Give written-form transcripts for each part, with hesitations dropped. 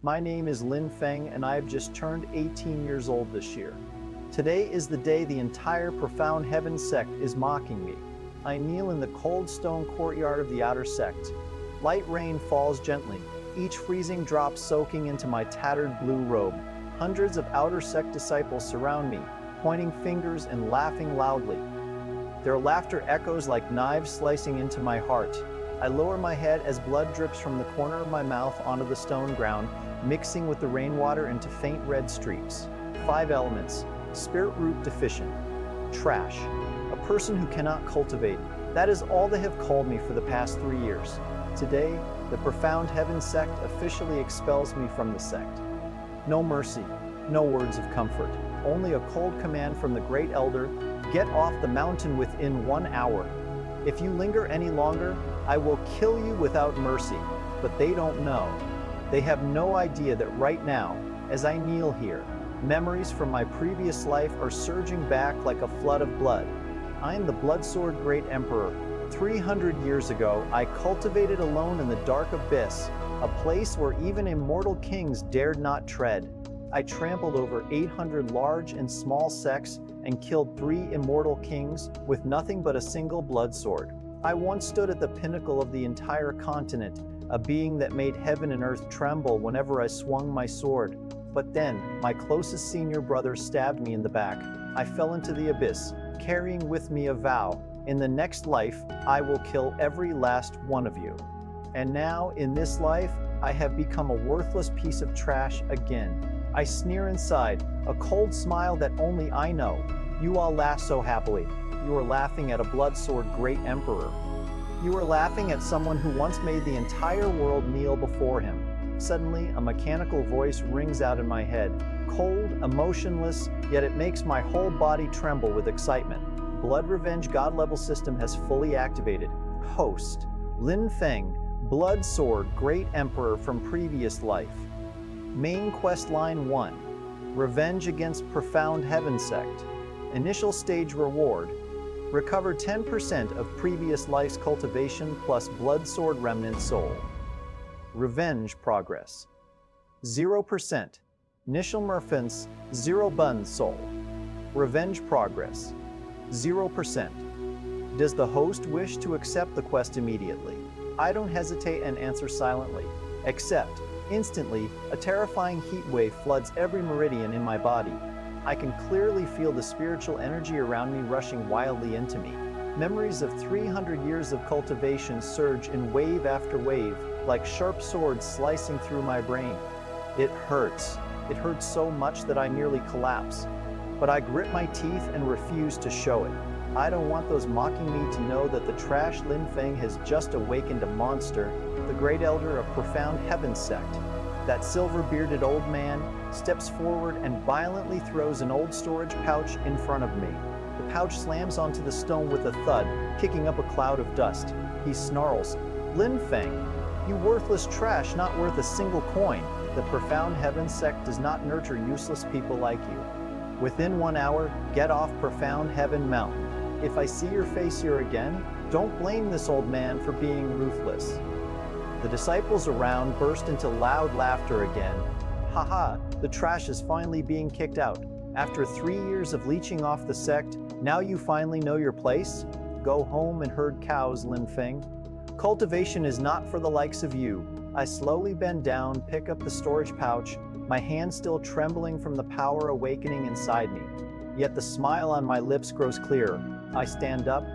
My name is Lin Feng and I have just turned 18 years old this year. Today is the day the entire Profound Heaven Sect is mocking me. I kneel in the cold stone courtyard of the outer sect. Light rain falls gently, each freezing drop soaking into my tattered blue robe. Hundreds of outer sect disciples surround me, pointing fingers and laughing loudly. Their laughter echoes like knives slicing into my heart. I lower my head as blood drips from the corner of my mouth onto the stone ground, mixing with the rainwater into faint red streaks. 5 elements. Spirit root deficient. Trash. A person who cannot cultivate. That is all they have called me for the past 3 years. Today, the Profound Heaven Sect officially expels me from the sect. No mercy, no words of comfort, only a cold command from the Great Elder: get off the mountain within 1 hour. If you linger any longer, I will kill you without mercy. But they don't know. They have no idea that right now, as I kneel here, memories from my previous life are surging back like a flood of blood. I am the Bloodsword Great Emperor. 300 years ago, I cultivated alone in the dark abyss, a place where even immortal kings dared not tread. I trampled over 800 large and small sects and killed 3 immortal kings with nothing but a single blood sword. I once stood at the pinnacle of the entire continent, a being that made heaven and earth tremble whenever I swung my sword. But then, my closest senior brother stabbed me in the back. I fell into the abyss, carrying with me a vow: in the next life, I will kill every last one of you. And now, in this life, I have become a worthless piece of trash again. I sneer inside, a cold smile that only I know. You all laugh so happily. You are laughing at a Bloodsword Great Emperor. You are laughing at someone who once made the entire world kneel before him. Suddenly, a mechanical voice rings out in my head. Cold, emotionless, yet it makes my whole body tremble with excitement. Blood Revenge God level system has fully activated. Host: Lin Feng, Bloodsword Great Emperor from previous life. Main quest line 1. Revenge against Profound Heaven Sect. Initial stage reward: recover 10% of previous life's cultivation plus Bloodsword Remnant Soul. Revenge progress: 0%. Initial merfence, 0 bun soul. Revenge progress: 0%. Does the host wish to accept the quest immediately? I don't hesitate and answer silently. Accept. Instantly, a terrifying heat wave floods every meridian in my body. I can clearly feel the spiritual energy around me rushing wildly into me. Memories of 300 years of cultivation surge in wave after wave, like sharp swords slicing through my brain. It hurts. It hurts so much that I nearly collapse. But I grit my teeth and refuse to show it. I don't want those mocking me to know that the trash Lin Feng has just awakened a monster, the Great Elder of Profound Heaven Sect. That silver-bearded old man steps forward and violently throws an old storage pouch in front of me. The pouch slams onto the stone with a thud, kicking up a cloud of dust. He snarls, "Lin Feng, you worthless trash not worth a single coin. The Profound Heaven Sect does not nurture useless people like you. Within 1 hour, get off Profound Heaven Mountain. If I see your face here again, don't blame this old man for being ruthless." The disciples around burst into loud laughter again. Haha, the trash is finally being kicked out. After 3 years of leeching off the sect, now you finally know your place? Go home and herd cows, Lin Feng. Cultivation is not for the likes of you. I slowly bend down, pick up the storage pouch, my hand still trembling from the power awakening inside me. Yet the smile on my lips grows clearer. I stand up,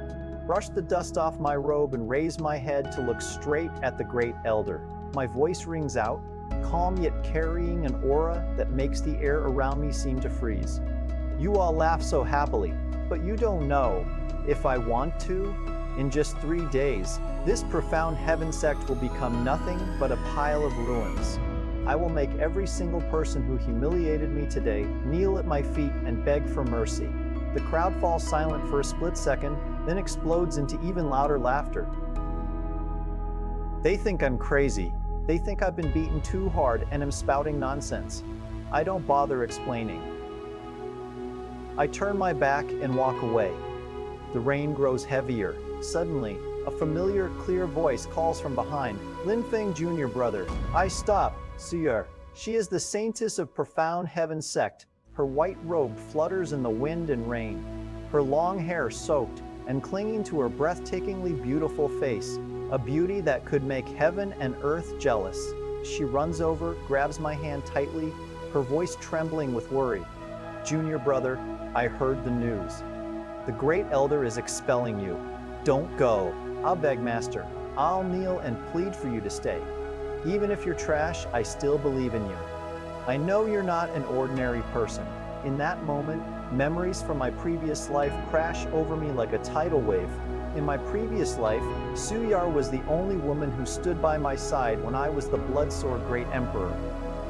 brush the dust off my robe and raise my head to look straight at the Great Elder. My voice rings out, calm yet carrying an aura that makes the air around me seem to freeze. You all laugh so happily, but you don't know. If I want to, in just 3 days, this Profound Heaven Sect will become nothing but a pile of ruins. I will make every single person who humiliated me today kneel at my feet and beg for mercy. The crowd falls silent for a split second, then explodes into even louder laughter. They think I'm crazy. They think I've been beaten too hard and am spouting nonsense. I don't bother explaining. I turn my back and walk away. The rain grows heavier. Suddenly, a familiar, clear voice calls from behind. Lin Feng Jr. brother. I stop, Sir. She is the saintess of Profound Heaven Sect. Her white robe flutters in the wind and rain, her long hair soaked and clinging to her breathtakingly beautiful face, a beauty that could make heaven and earth jealous. She runs over, grabs my hand tightly, her voice trembling with worry. Junior brother, I heard the news. The great elder is expelling you. Don't go. I'll beg, master. I'll kneel and plead for you to stay. Even if you're trash, I still believe in you. I know you're not an ordinary person. In that moment, memories from my previous life crash over me like a tidal wave. In my previous life, Suyar was the only woman who stood by my side when I was the Bloodsword Great Emperor.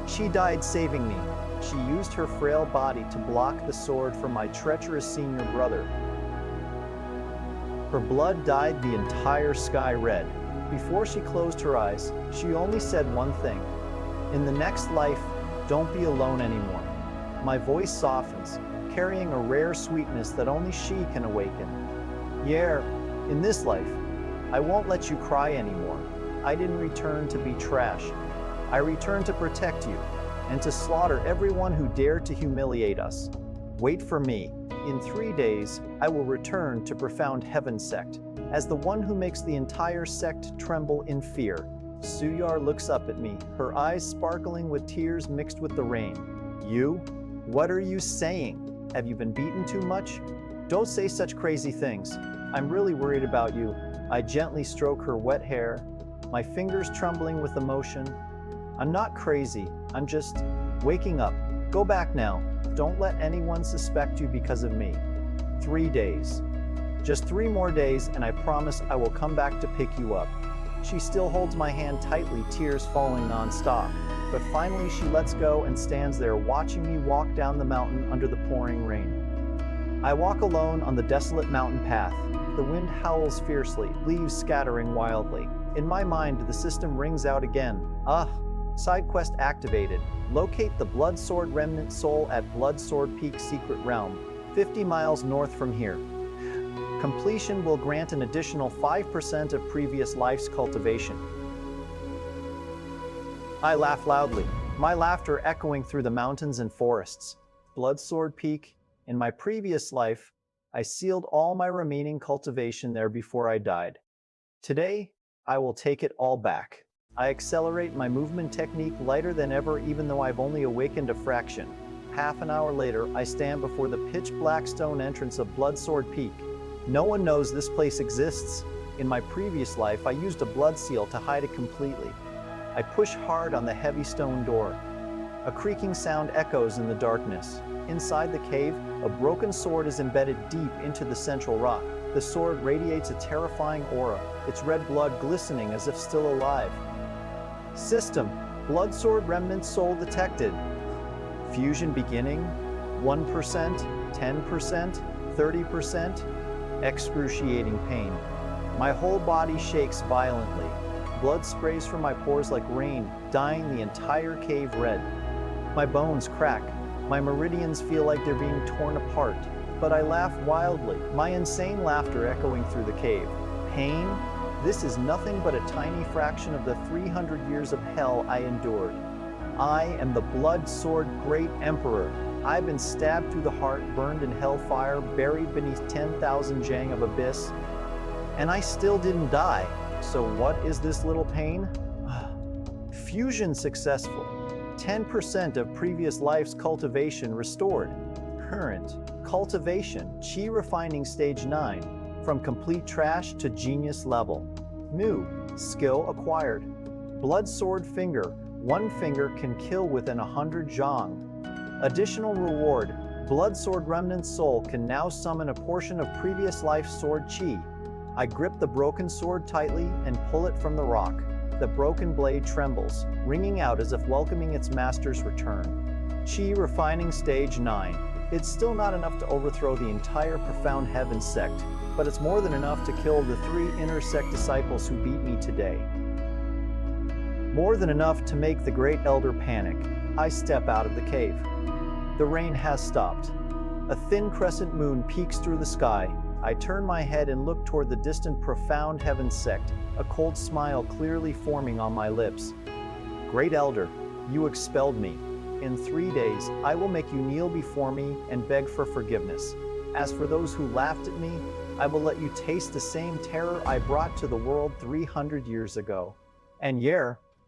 She died saving me. She used her frail body to block the sword from my treacherous senior brother. Her blood dyed the entire sky red. Before she closed her eyes, she only said one thing. In the next life, don't be alone anymore. My voice softens, carrying a rare sweetness that only she can awaken. Yeah, in this life, I won't let you cry anymore. I didn't return to be trash. I returned to protect you, and to slaughter everyone who dared to humiliate us. Wait for me. In 3 days, I will return to Profound Heaven Sect, as the one who makes the entire sect tremble in fear. Suyar looks up at me, her eyes sparkling with tears mixed with the rain. You? What are you saying? Have you been beaten too much? Don't say such crazy things. I'm really worried about you. I gently stroke her wet hair, my fingers trembling with emotion. I'm not crazy. I'm just waking up. Go back now. Don't let anyone suspect you because of me. 3 days. Just 3 more days, and I promise I will come back to pick you up. She still holds my hand tightly, tears falling non-stop. But finally she lets go and stands there watching me walk down the mountain under the pouring rain. I walk alone on the desolate mountain path. The wind howls fiercely, leaves scattering wildly. In my mind, the system rings out again. Side quest activated. Locate the Bloodsword Remnant Soul at Bloodsword Peak Secret Realm, 50 miles north from here. Completion will grant an additional 5% of previous life's cultivation. I laugh loudly, my laughter echoing through the mountains and forests. Bloodsword Peak. In my previous life, I sealed all my remaining cultivation there before I died. Today, I will take it all back. I accelerate my movement technique lighter than ever, even though I've only awakened a fraction. Half an hour later, I stand before the pitch-black stone entrance of Bloodsword Peak. No one knows this place exists. In my previous life, I used a blood seal to hide it completely. I push hard on the heavy stone door. A creaking sound echoes in the darkness. Inside the cave, a broken sword is embedded deep into the central rock. The sword radiates a terrifying aura, its red blood glistening as if still alive. System: Bloodsword Remnant Soul detected. Fusion beginning. 1%, 10%, 30%. Excruciating pain. My whole body shakes violently. Blood sprays from my pores like rain, dyeing the entire cave red. My bones crack. My meridians feel like they're being torn apart. But I laugh wildly, my insane laughter echoing through the cave. Pain? This is nothing but a tiny fraction of the 300 years of hell I endured. I am the Bloodsword Great Emperor. I've been stabbed through the heart, burned in hellfire, buried beneath 10,000 jang of abyss, and I still didn't die. So what is this little pain? Fusion successful. 10% of previous life's cultivation restored. Current cultivation, Qi refining stage 9. From complete trash to genius level. New skill acquired. Bloodsword finger. 1 finger can kill within 100 zhang. Additional reward. Bloodsword Remnant Soul can now summon a portion of previous life's sword Qi. I grip the broken sword tightly and pull it from the rock. The broken blade trembles, ringing out as if welcoming its master's return. Qi refining stage 9. It's still not enough to overthrow the entire Profound Heaven Sect, but it's more than enough to kill the 3 inner sect disciples who beat me today. More than enough to make the Great Elder panic. I step out of the cave. The rain has stopped. A thin crescent moon peeks through the sky. I turn my head and look toward the distant Profound Heaven Sect, a cold smile clearly forming on my lips. Great Elder, You expelled me. In 3 days, I will make you kneel before me and beg for forgiveness. As for those who laughed at me, I will let you taste the same terror I brought to the world 300 years ago. And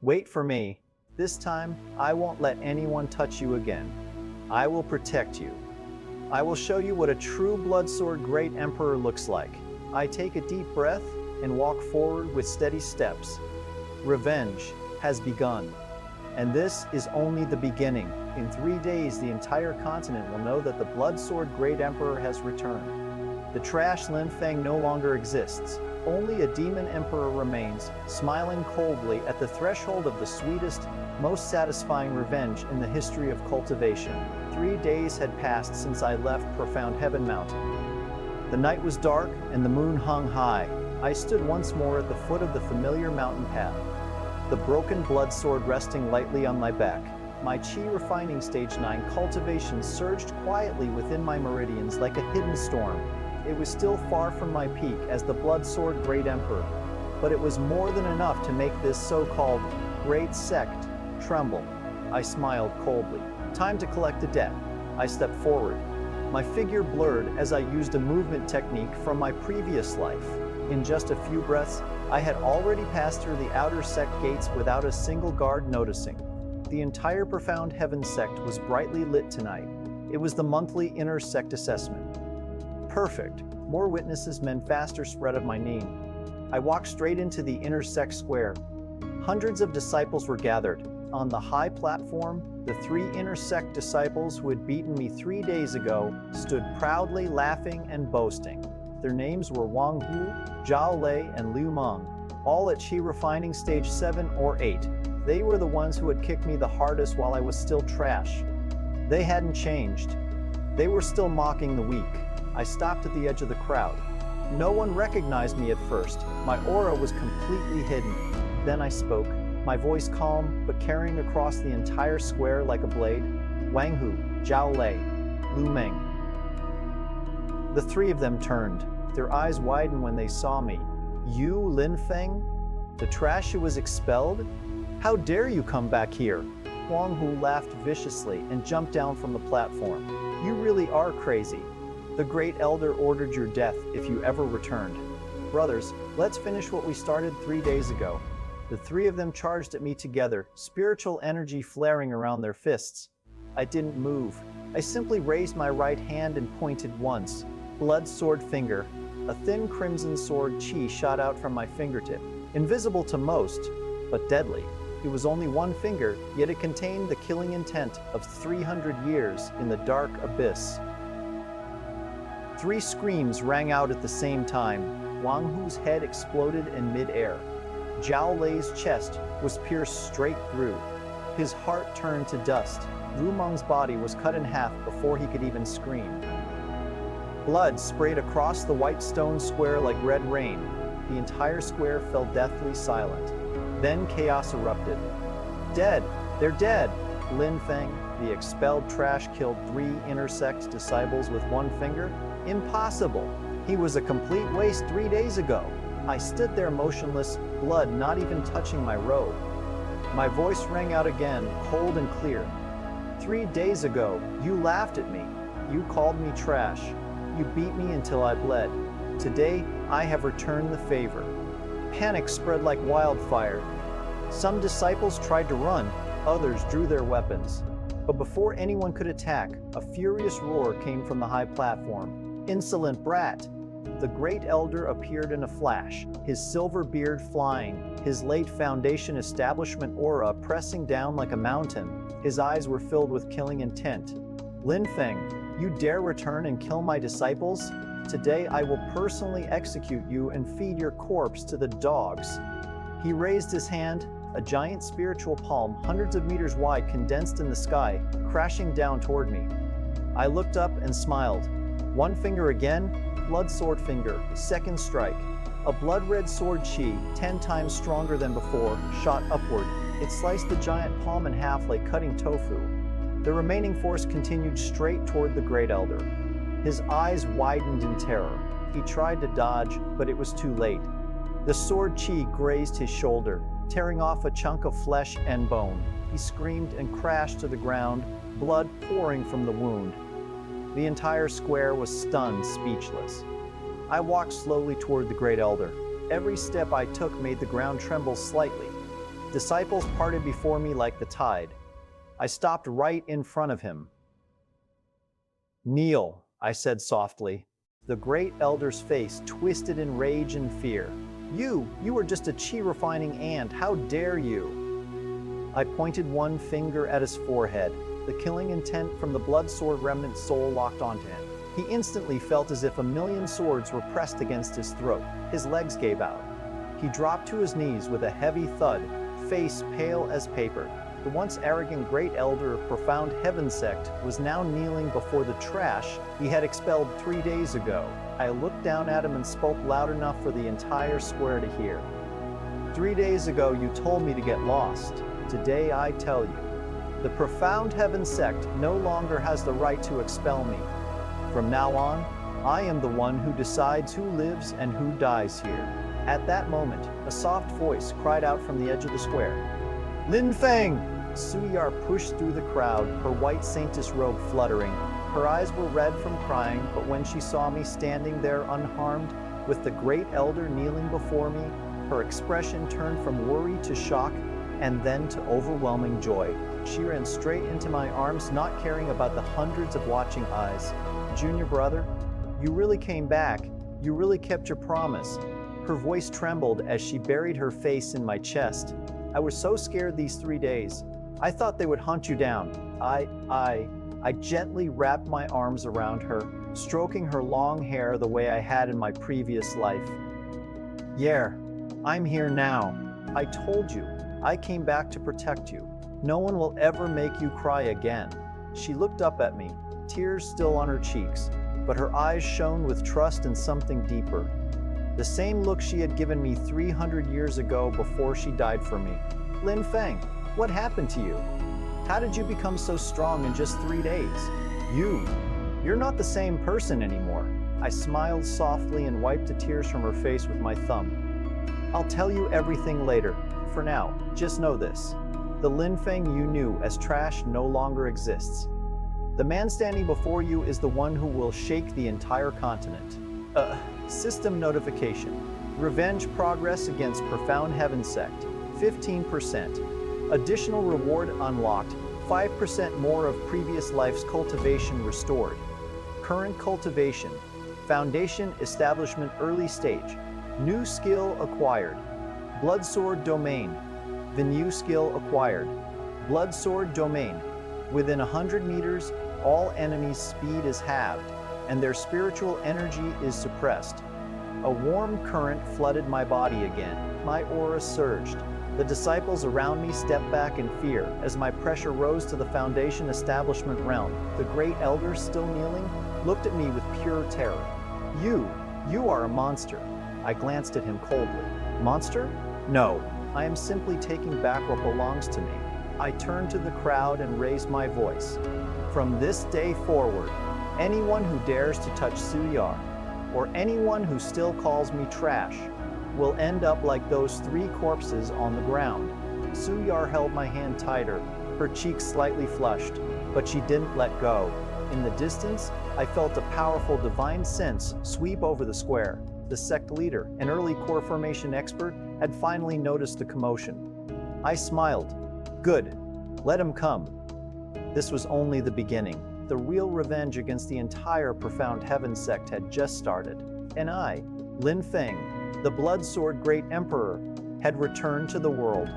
wait for me. This time, I won't let anyone touch you again. I will protect you. I will show you what a true Bloodsword Great Emperor looks like. I take a deep breath and walk forward with steady steps. Revenge has begun. And this is only the beginning. In 3 days, the entire continent will know that the Bloodsword Great Emperor has returned. The trash Lin Feng no longer exists. Only a demon emperor remains, smiling coldly at the threshold of the sweetest, most satisfying revenge in the history of cultivation. 3 days had passed since I left Profound Heaven Mountain. The night was dark and the moon hung high. I stood once more at the foot of the familiar mountain path, the broken blood sword resting lightly on my back. My chi refining stage 9 cultivation surged quietly within my meridians like a hidden storm. It was still far from my peak as the blood sword Great Emperor, but it was more than enough to make this so-called Great Sect tremble. I smiled coldly. Time to collect the debt. I stepped forward. My figure blurred as I used a movement technique from my previous life. In just a few breaths, I had already passed through the outer sect gates without a single guard noticing. The entire Profound Heaven Sect was brightly lit tonight. It was the monthly inner sect assessment. Perfect. More witnesses meant faster spread of my name. I walked straight into the inner sect square. Hundreds of disciples were gathered. On the high platform, the 3 inner sect disciples who had beaten me 3 days ago stood proudly laughing and boasting. Their names were Wang Hu, Zhao Lei, and Liu Meng, all at Qi refining stage 7 or 8. They were the ones who had kicked me the hardest while I was still trash. They hadn't changed. They were still mocking the weak. I stopped at the edge of the crowd. No one recognized me at first. My aura was completely hidden. Then I spoke, my voice calm but carrying across the entire square like a blade. Wang Hu, Zhao Lei, Liu Meng. The 3 of them turned. Their eyes widened when they saw me. You, Lin Feng? The trash who was expelled? How dare you come back here? Wang Hu laughed viciously and jumped down from the platform. You really are crazy. The Great Elder ordered your death if you ever returned. Brothers, let's finish what we started 3 days ago. The 3 of them charged at me together, spiritual energy flaring around their fists. I didn't move. I simply raised my right hand and pointed once. Blood sword finger. A thin crimson sword chi shot out from my fingertip. Invisible to most, but deadly. It was only 1 finger, yet it contained the killing intent of 300 years in the dark abyss. 3 screams rang out at the same time. Wang Hu's head exploded in mid-air. Zhao Lei's chest was pierced straight through. His heart turned to dust. Liu Meng's body was cut in half before he could even scream. Blood sprayed across the white stone square like red rain. The entire square fell deathly silent. Then chaos erupted. Dead! They're dead! Lin Feng, the expelled trash, killed 3 inner sect disciples with 1 finger? Impossible! He was a complete waste 3 days ago. I stood there motionless, blood not even touching my robe. My voice rang out again, cold and clear. 3 days ago, you laughed at me. You called me trash. You beat me until I bled. Today, I have returned the favor. Panic spread like wildfire. Some disciples tried to run, others drew their weapons. But before anyone could attack, a furious roar came from the high platform. Insolent brat! The Great Elder appeared in a flash, his silver beard flying, his late Foundation establishment aura pressing down like a mountain. His eyes were filled with killing intent. Lin Feng, you dare return and kill my disciples? Today I will personally execute you and feed your corpse to the dogs. He raised his hand, a giant spiritual palm hundreds of meters wide condensed in the sky, crashing down toward me. I looked up and smiled. 1 finger again, blood sword finger, second strike. A blood-red sword chi, 10 times stronger than before, shot upward. It sliced the giant palm in half like cutting tofu. The remaining force continued straight toward the Great Elder. His eyes widened in terror. He tried to dodge, but it was too late. The sword chi grazed his shoulder, tearing off a chunk of flesh and bone. He screamed and crashed to the ground, blood pouring from the wound. The entire square was stunned, speechless. I walked slowly toward the great elder. Every step I took made the ground tremble slightly. Disciples parted before me like the tide. I stopped right in front of him. "Kneel," I said softly. The great elder's face twisted in rage and fear. You were just a chi-refining ant. How dare you?" I pointed one finger at his forehead. The killing intent from the blood sword remnant soul locked onto him. He instantly felt as if a million swords were pressed against his throat. His legs gave out. He dropped to his knees with a heavy thud, face pale as paper. The once arrogant great elder of Profound Heaven Sect was now kneeling before the trash he had expelled 3 days ago. I looked down at him and spoke loud enough for the entire square to hear. 3 days ago you told me to get lost. Today I tell you, the Profound Heaven Sect no longer has the right to expel me. From now on, I am the one who decides who lives and who dies here. At that moment, a soft voice cried out from the edge of the square. "Lin Feng!" Suyar pushed through the crowd, her white saintess robe fluttering. Her eyes were red from crying, but when she saw me standing there unharmed, with the great elder kneeling before me, her expression turned from worry to shock, and then to overwhelming joy. She ran straight into my arms, not caring about the hundreds of watching eyes. "Junior brother, you really came back. You really kept your promise." Her voice trembled as she buried her face in my chest. "I was so scared these 3 days. I thought they would hunt you down." I gently wrapped my arms around her, stroking her long hair the way I had in my previous life. "Yeah, I'm here now. I told you, I came back to protect you. No one will ever make you cry again." She looked up at me, tears still on her cheeks, but her eyes shone with trust and something deeper. The same look she had given me 300 years ago before she died for me. "Lin Feng, what happened to you? How did you become so strong in just 3 days? You're not the same person anymore." I smiled softly and wiped the tears from her face with my thumb. "I'll tell you everything later. For now, just know this. The Lin Feng you knew as trash no longer exists. The man standing before you is the one who will shake the entire continent." System notification. Revenge progress against Profound Heaven Sect, 15%. Additional reward unlocked, 5% more of previous life's cultivation restored. Current cultivation. Foundation establishment early stage. New skill acquired. Blood sword domain. The new skill acquired. Blood sword domain. Within 100 meters, all enemies' speed is halved, and their spiritual energy is suppressed. A warm current flooded my body again. My aura surged. The disciples around me stepped back in fear as my pressure rose to the Foundation establishment realm. The great elder, still kneeling, looked at me with pure terror. You are a monster." I glanced at him coldly. "Monster? No, I am simply taking back what belongs to me." I turned to the crowd and raised my voice. "From this day forward, anyone who dares to touch Suyar, or anyone who still calls me trash, will end up like those 3 corpses on the ground." Suyar held my hand tighter, her cheeks slightly flushed, but she didn't let go. In the distance, I felt a powerful divine sense sweep over the square. The sect leader, an early core formation expert, had finally noticed the commotion. I smiled. "Good, let him come." This was only the beginning. The real revenge against the entire Profound Heaven Sect had just started. And I, Lin Feng, the Blood Sword Great Emperor, had returned to the world.